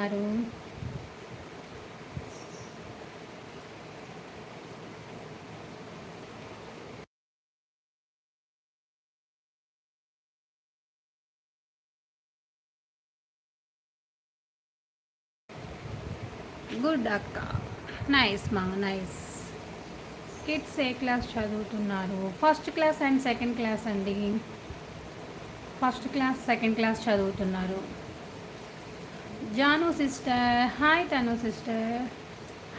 గారు గుడ్ అక్క. నైస్ మా నైస్. కిడ్స్ ఏ క్లాస్ చదువుతున్నారు? First class and second class అండి. ఫస్ట్ క్లాస్ సెకండ్ క్లాస్ చదువుతున్నారు. Janu sister hi. తను సిస్టర్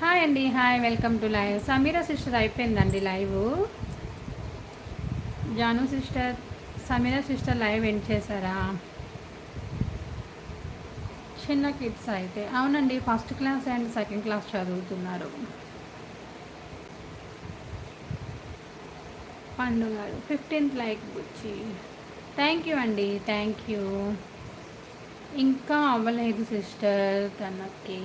హాయ్ అండి. Hi, welcome to live. Sameera sister అయిపోయిందండి live. Janu sister, Sameera sister live end చేశారా? చిన్న కిడ్స్ అయితే అవునండి, first class and second class చదువుతున్నారు. పండుగ 15th లైక్ వచ్చి థ్యాంక్ యూ అండి, థ్యాంక్ యూ. ఇంకా అవ్వలేదు సిస్టర్ తనకి.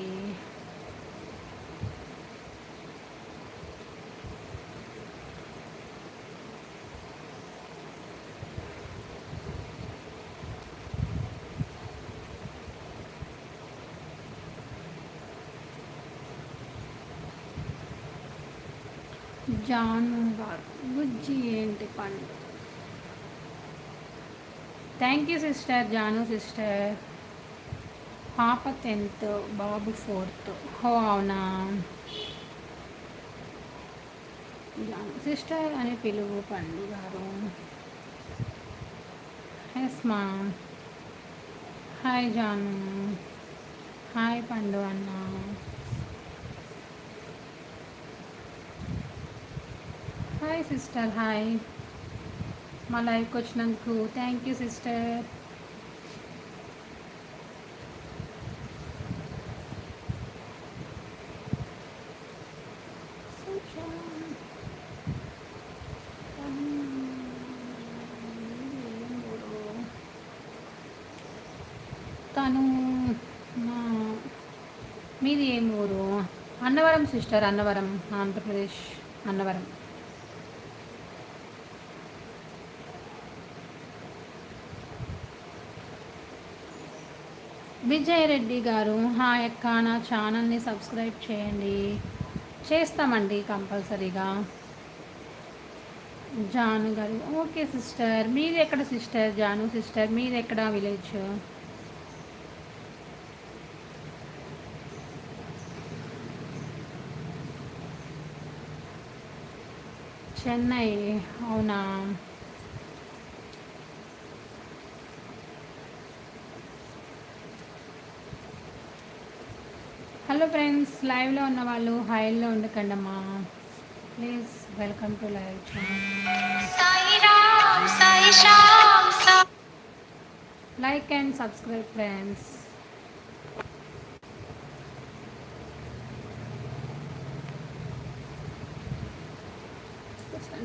జాను గారు బుజ్జి ఏంటి పండు. Thank you sister Janu sister. పాప 10th, బాబు 4th. ఓ అవునా. జాను సిస్టర్ అని పిలువు పండు గారు. ఎస్ మా. హాయ్ జాను. హాయ్ పండు అన్న. Hi sister hi. మా లైవ్కి వచ్చినందుకు థ్యాంక్ యూ సిస్టర్. తను మీది ఏం ఊరు? అన్నవరం సిస్టర్, అన్నవరం ఆంధ్రప్రదేశ్, అన్నవరం. విజయ్ రెడ్డి గారు హాయ్ అక్క, నా ఛానల్ని సబ్స్క్రైబ్ చేయండి. చేస్తామండి కంపల్సరీగా. జాను గారు ఓకే సిస్టర్. మీది ఎక్కడ సిస్టర్? జాను సిస్టర్ మీది ఎక్కడ విలేజ్? చెన్నై అవునా. హలో ఫ్రెండ్స్, లైవ్లో ఉన్న వాళ్ళు హైల్లో ఉండకండి అమ్మా please. Welcome to live channel. Like and subscribe friends.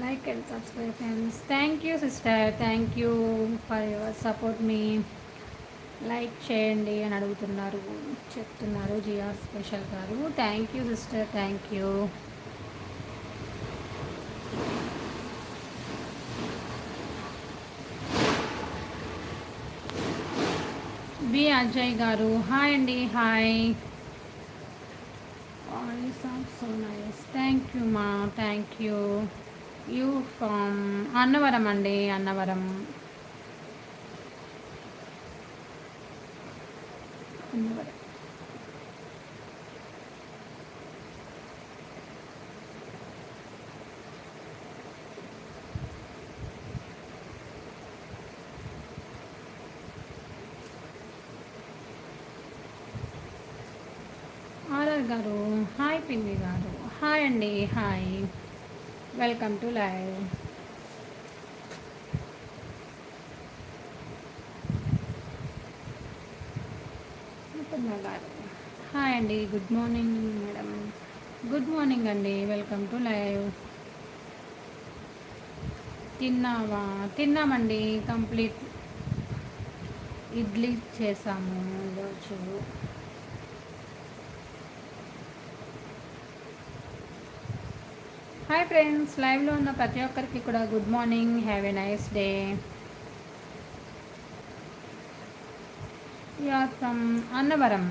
Like and subscribe friends. Thank you sister, thank you for your support me. Like చేయండి అని అడుగుతున్నారు, చెప్తున్నారు జిఆర్ స్పెషల్ గారు. Thank you sister, thank you. B Ajay గారు hi అండి. Hi. Voice of so nice. Thank you మా, thank you. You from Annavaram అండి, Annavaram. Annavaram. RR గారు హాయ్. పిన్ని గారు హాయ్ అండి. Hi, welcome to live. గారు హాయ్ అండి. Good morning madam. Good morning అండి, వెల్కమ్ టు లైవ్. తిన్నావా? తిన్నామండి, కంప్లీట్. ఇడ్లీ చేసాము ఈరోజు. హాయ్ ఫ్రెండ్స్, లైవ్లో ఉన్న ప్రతి ఒక్కరికి కూడా good morning, have a nice day. You are from Annavaram.